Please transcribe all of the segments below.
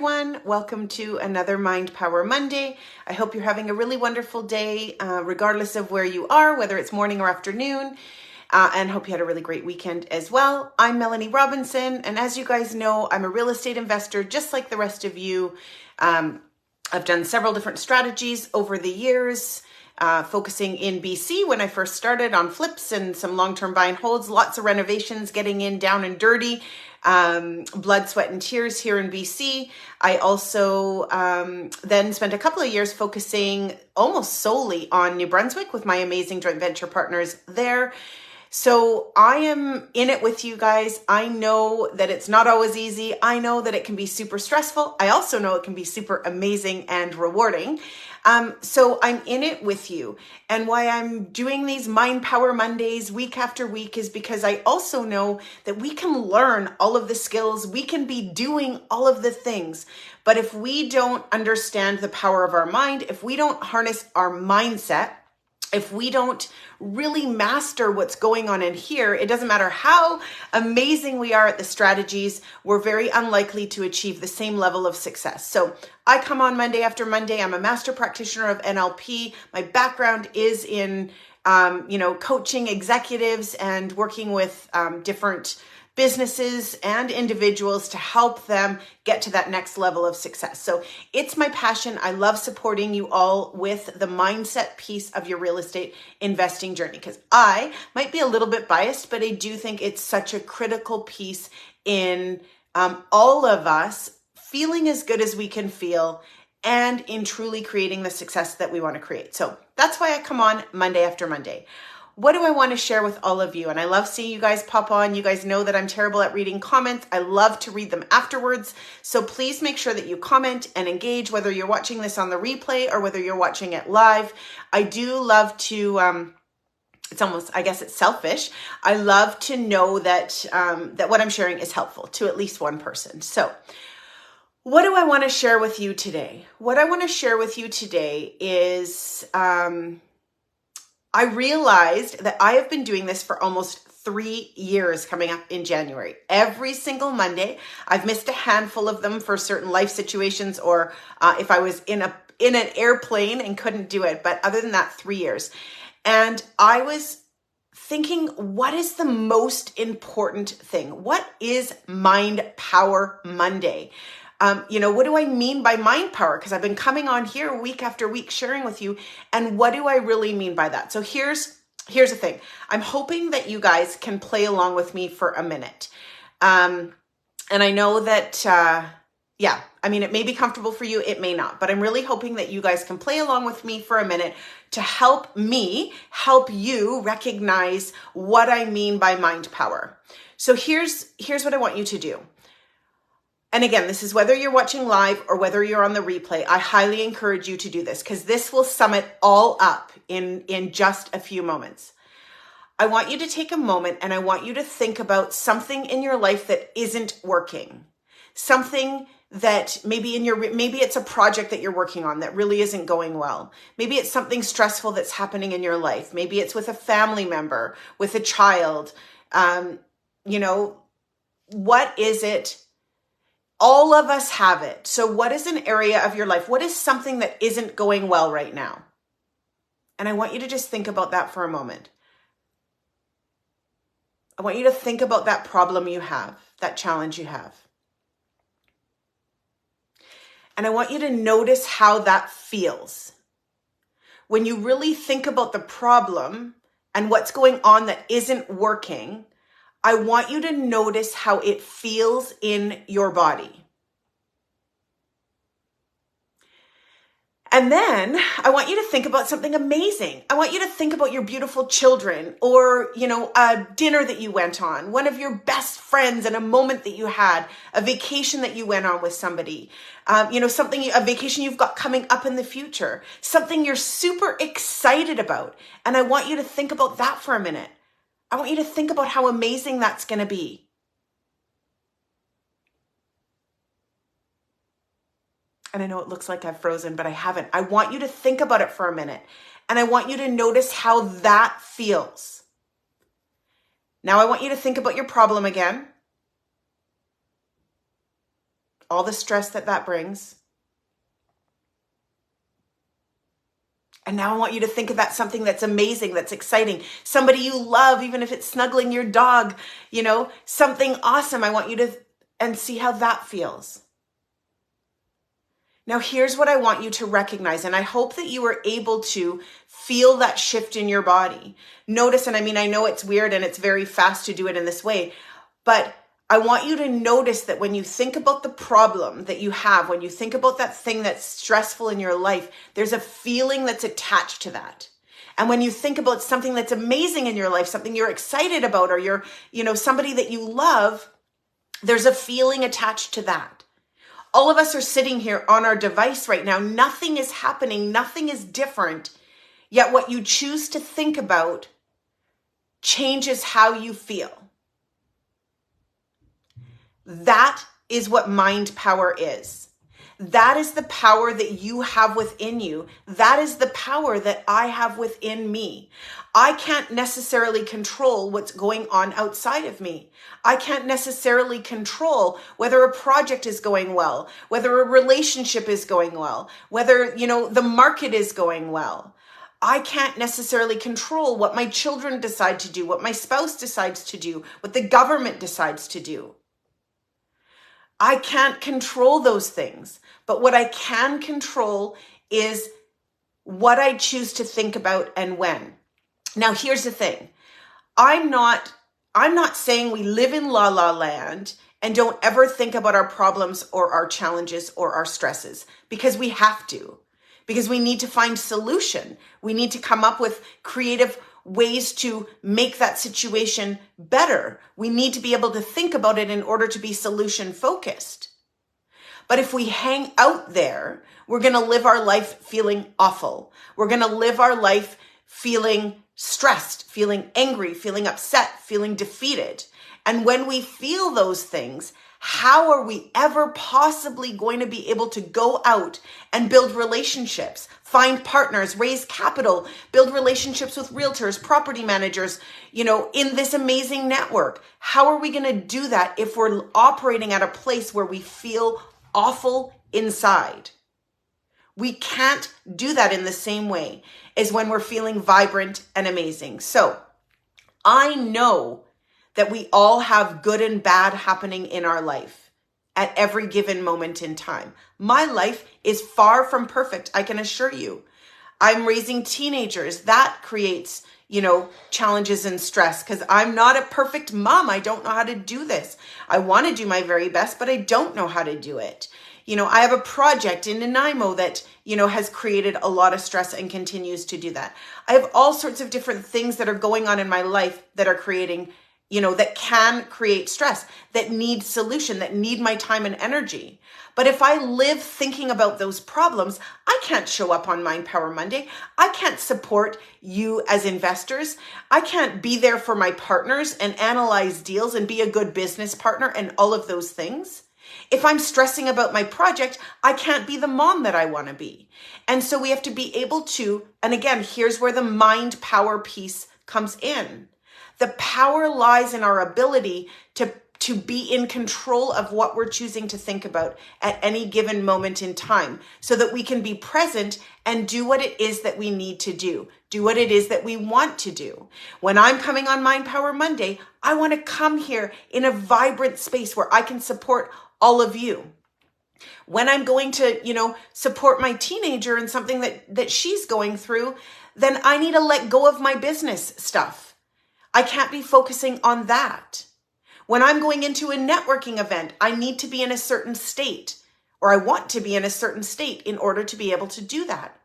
everyone. Welcome to another Mind Power Monday. I hope you're having a really wonderful day, regardless of where you are, whether it's morning or afternoon, and hope you had a really great weekend as well. I'm Melanie Robinson, and as you guys know, I'm a real estate investor just like the rest of you. I've done several different strategies over the years, focusing in BC when I first started on flips and some long-term buy and holds, lots of renovations, getting in down and dirty, blood, sweat, and tears here in BC. I also then spent a couple of years focusing almost solely on New Brunswick with my amazing joint venture partners there. So I am in it with you guys. I know that it's not always easy. I know that it can be super stressful. I also know it can be super amazing and rewarding. So I'm in it with you. And why I'm doing these Mind Power Mondays week after week is because I also know that we can learn all of the skills. We can be doing all of the things. But if we don't understand the power of our mind, if we don't harness our mindset, if we don't really master what's going on in here, it doesn't matter how amazing we are at the strategies, we're very unlikely to achieve the same level of success. So I come on Monday after Monday. I'm a master practitioner of NLP. My background is in, coaching executives and working with different businesses and individuals to help them get to that next level of success. So it's my passion. I love supporting you all with the mindset piece of your real estate investing journey, because I might be a little bit biased, but I do think it's such a critical piece in all of us feeling as good as we can feel and in truly creating the success that we want to create. So that's why I come on Monday after Monday. What do I want to share with all of you? And I love seeing you guys pop on. You guys know that I'm terrible at reading comments. I love to read them afterwards. So please make sure that you comment and engage, whether you're watching this on the replay or whether you're watching it live. I do love to, it's almost, I guess it's selfish. I love to know that, that what I'm sharing is helpful to at least one person. So what do I want to share with you today? What I want to share with you today is, I realized that I have been doing this for almost 3 years coming up in January. Every single Monday, I've missed a handful of them for certain life situations or if I was in an airplane and couldn't do it. But other than that, 3 years. And I was thinking, what is the most important thing? What is Mind Power Monday? What do I mean by mind power? Because I've been coming on here week after week sharing with you. And what do I really mean by that? So here's the thing. I'm hoping that you guys can play along with me for a minute. And I know that, it may be comfortable for you. It may not. But I'm really hoping that you guys can play along with me for a minute to help me help you recognize what I mean by mind power. So here's what I want you to do. And again, this is whether you're watching live or whether you're on the replay. I highly encourage you to do this because this will sum it all up in just a few moments. I want you to take a moment and I want you to think about something in your life that isn't working. Something that maybe it's a project that you're working on that really isn't going well. Maybe it's something stressful that's happening in your life. Maybe it's with a family member, with a child. What is it? All of us have it. So what is an area of your life? What is something that isn't going well right now? And I want you to just think about that for a moment. I want you to think about that problem you have, that challenge you have. And I want you to notice how that feels. When you really think about the problem and what's going on that isn't working, I want you to notice how it feels in your body. And then I want you to think about something amazing. I want you to think about your beautiful children or, a dinner that you went on, one of your best friends and a moment that you had, a vacation that you went on with somebody, a vacation you've got coming up in the future, something you're super excited about. And I want you to think about that for a minute. I want you to think about how amazing that's going to be. And I know it looks like I've frozen, but I haven't. I want you to think about it for a minute. And I want you to notice how that feels. Now I want you to think about your problem again. all the stress that that brings. And now I want you to think of that something that's amazing, that's exciting, somebody you love, even if it's snuggling your dog, something awesome. I want you to, and see how that feels. Now, here's what I want you to recognize, and I hope that you are able to feel that shift in your body. Notice, and I know it's weird and it's very fast to do it in this way, but I want you to notice that when you think about the problem that you have, when you think about that thing that's stressful in your life, there's a feeling that's attached to that. And when you think about something that's amazing in your life, something you're excited about, or you're, somebody that you love, there's a feeling attached to that. All of us are sitting here on our device right now. Nothing is happening. Nothing is different. Yet what you choose to think about changes how you feel. That is what mind power is. That is the power that you have within you. That is the power that I have within me. I can't necessarily control what's going on outside of me. I can't necessarily control whether a project is going well, whether a relationship is going well, whether, the market is going well. I can't necessarily control what my children decide to do, what my spouse decides to do, what the government decides to do. I can't control those things, but what I can control is what I choose to think about and when. Now, here's the thing. I'm not saying we live in la la land and don't ever think about our problems or our challenges or our stresses, because we have to, because we need to find solution. We need to come up with creative ways to make that situation better. We need to be able to think about it in order to be solution focused. But if we hang out there, we're going to live our life feeling awful. We're going to live our life feeling stressed, feeling angry, feeling upset, feeling defeated. And when we feel those things, how are we ever possibly going to be able to go out and build relationships, find partners, raise capital, build relationships with realtors, property managers, in this amazing network? How are we going to do that if we're operating at a place where we feel awful inside? We can't do that in the same way as when we're feeling vibrant and amazing. So I know that we all have good and bad happening in our life at every given moment in time. My life is far from perfect, I can assure you. I'm raising teenagers. That creates, challenges and stress, because I'm not a perfect mom. I don't know how to do this. I want to do my very best, but I don't know how to do it. I have a project in Nanaimo that, has created a lot of stress and continues to do that. I have all sorts of different things that are going on in my life that are creating, that can create stress, that need solution, that need my time and energy. But if I live thinking about those problems, I can't show up on Mind Power Monday. I can't support you as investors. I can't be there for my partners and analyze deals and be a good business partner and all of those things. If I'm stressing about my project, I can't be the mom that I want to be. And so we have to be able to, and again, here's where the mind power piece comes in. The power lies in our ability to be in control of what we're choosing to think about at any given moment in time, so that we can be present and do what it is that we need to do what it is that we want to do. When I'm coming on Mind Power Monday, I want to come here in a vibrant space where I can support all of you. When I'm going to, support my teenager in something that she's going through, then I need to let go of my business stuff. I can't be focusing on that. When I'm going into a networking event, I need to be in a certain state, or I want to be in a certain state in order to be able to do that.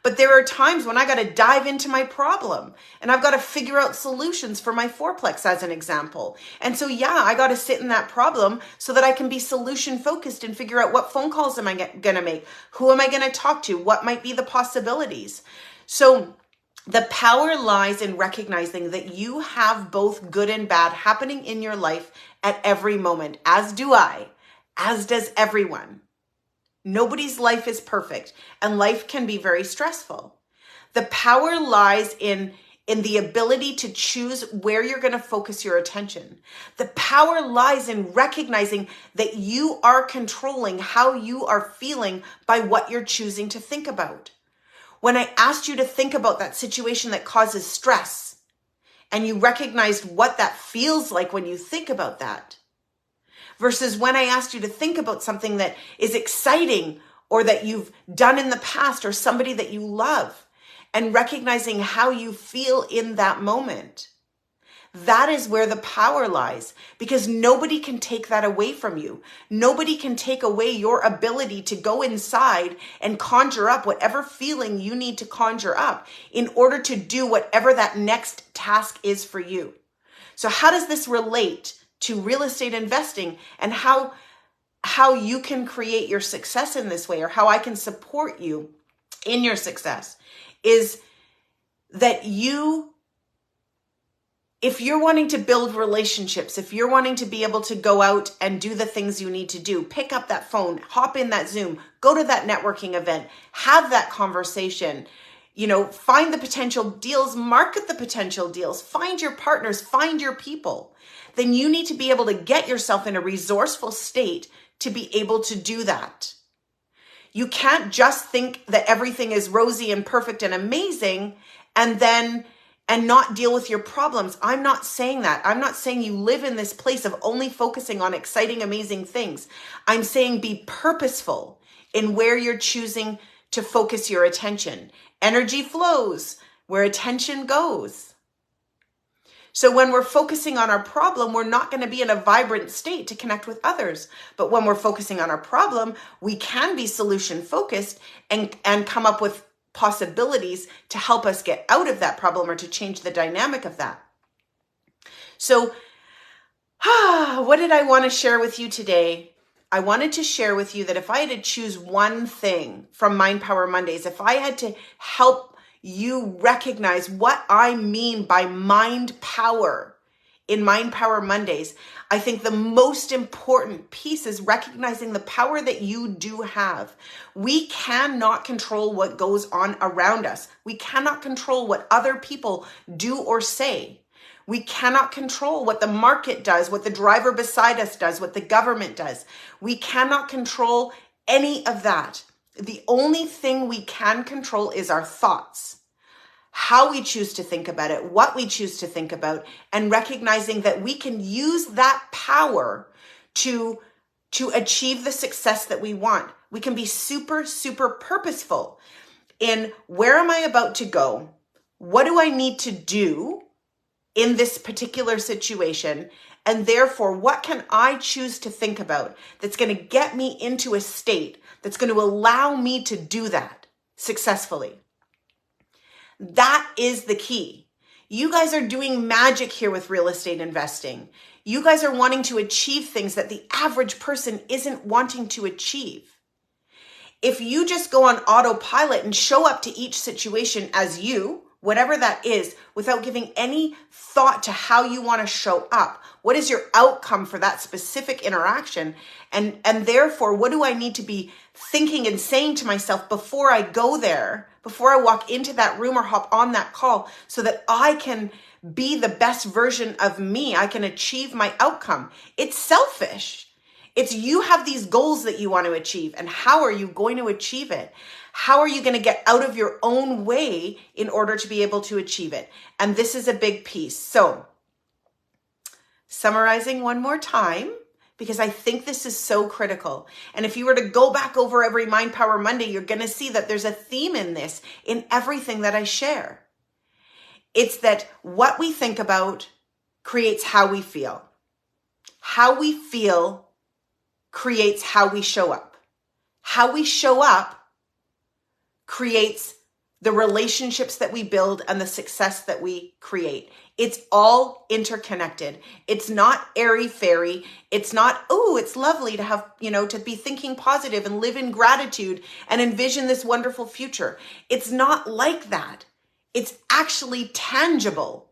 But there are times when I got to dive into my problem and I've got to figure out solutions for my fourplex, as an example. And so, I got to sit in that problem so that I can be solution focused and figure out what phone calls am I going to make? Who am I going to talk to? What might be the possibilities? So the power lies in recognizing that you have both good and bad happening in your life at every moment, as do I, as does everyone. Nobody's life is perfect, and life can be very stressful. The power lies in in the ability to choose where you're going to focus your attention. The power lies in recognizing that you are controlling how you are feeling by what you're choosing to think about. When I asked you to think about that situation that causes stress, and you recognized what that feels like when you think about that, versus when I asked you to think about something that is exciting or that you've done in the past or somebody that you love, and recognizing how you feel in that moment. That is where the power lies, because nobody can take that away from you. Nobody can take away your ability to go inside and conjure up whatever feeling you need to conjure up in order to do whatever that next task is for you. So how does this relate to real estate investing, and how you can create your success in this way, or how I can support you in your success, is that if you're wanting to build relationships, if you're wanting to be able to go out and do the things you need to do, pick up that phone, hop in that Zoom, go to that networking event, have that conversation, find the potential deals, market the potential deals, find your partners, find your people, then you need to be able to get yourself in a resourceful state to be able to do that. You can't just think that everything is rosy and perfect and amazing and not deal with your problems. I'm not saying that. I'm not saying you live in this place of only focusing on exciting, amazing things. I'm saying be purposeful in where you're choosing to focus your attention. Energy flows where attention goes. So when we're focusing on our problem, we're not going to be in a vibrant state to connect with others. But when we're focusing on our problem, we can be solution focused and come up with possibilities to help us get out of that problem or to change the dynamic of that. So what did I want to share with you today? I wanted to share with you that if I had to choose one thing from Mind Power Mondays, if I had to help you recognize what I mean by mind power in Mind Power Mondays, I think the most important piece is recognizing the power that you do have. We cannot control what goes on around us. We cannot control what other people do or say. We cannot control what the market does, what the driver beside us does, what the government does. We cannot control any of that. The only thing we can control is our thoughts, how we choose to think about it, what we choose to think about, and recognizing that we can use that power to achieve the success that we want. We can be super, super purposeful in where am I about to go? What do I need to do in this particular situation? And therefore, what can I choose to think about that's going to get me into a state that's going to allow me to do that successfully? That is the key. You guys are doing magic here with real estate investing. You guys are wanting to achieve things that the average person isn't wanting to achieve. If you just go on autopilot and show up to each situation as you, whatever that is, without giving any thought to how you want to show up, what is your outcome for that specific interaction? And therefore, what do I need to be thinking and saying to myself before I go there, before I walk into that room or hop on that call, so that I can be the best version of me, I can achieve my outcome? It's selfish. It's you have these goals that you want to achieve, and how are you going to achieve it? How are you going to get out of your own way in order to be able to achieve it? And this is a big piece. So, summarizing one more time, because I think this is so critical. And if you were to go back over every Mind Power Monday, you're going to see that there's a theme in this, in everything that I share. It's that what we think about creates how we feel. How we feel creates how we show up. How we show up creates the relationships that we build and the success that we create. It's all interconnected. It's not airy-fairy. It's not, oh, it's lovely to have, to be thinking positive and live in gratitude and envision this wonderful future. It's not like that. It's actually tangible.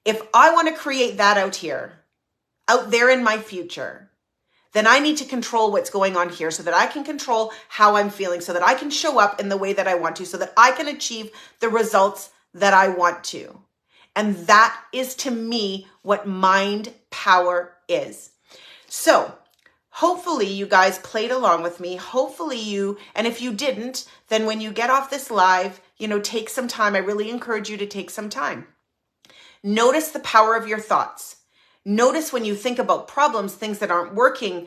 If I want to create that out there in my future, then I need to control what's going on here so that I can control how I'm feeling, so that I can show up in the way that I want to, so that I can achieve the results that I want to. And that is, to me, what mind power is. So hopefully you guys played along with me. Hopefully you, and if you didn't, then when you get off this live, take some time. I really encourage you to take some time. Notice the power of your thoughts. Notice when you think about problems, things that aren't working,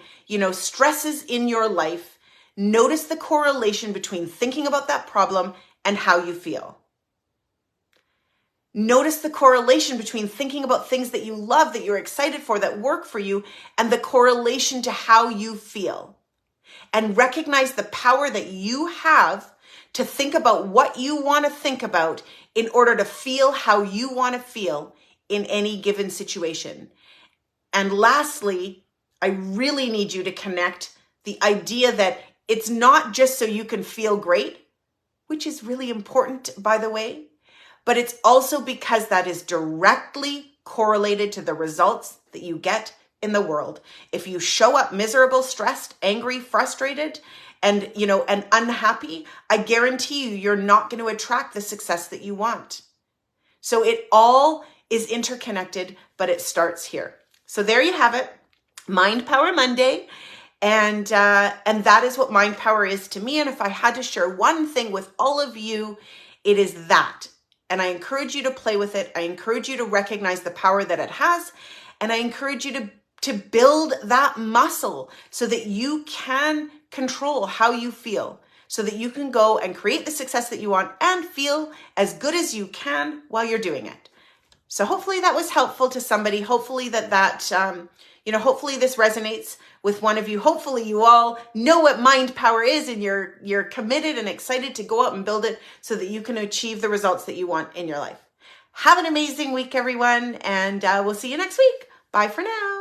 stresses in your life. Notice the correlation between thinking about that problem and how you feel. Notice the correlation between thinking about things that you love, that you're excited for, that work for you, and the correlation to how you feel. And recognize the power that you have to think about what you want to think about in order to feel how you want to feel in any given situation. And lastly, I really need you to connect the idea that it's not just so you can feel great, which is really important, by the way, but it's also because that is directly correlated to the results that you get in the world. If you show up miserable, stressed, angry, frustrated, and unhappy, I guarantee you're not going to attract the success that you want. So it all is interconnected, but it starts here. So there you have it, Mind Power Monday. And that is what mind power is to me. And if I had to share one thing with all of you, it is that. And I encourage you to play with it. I encourage you to recognize the power that it has. And I encourage you to build that muscle so that you can control how you feel, so that you can go and create the success that you want and feel as good as you can while you're doing it. So hopefully that was helpful to somebody. Hopefully hopefully this resonates with one of you. Hopefully you all know what mind power is and you're committed and excited to go out and build it so that you can achieve the results that you want in your life. Have an amazing week, everyone, and we'll see you next week. Bye for now.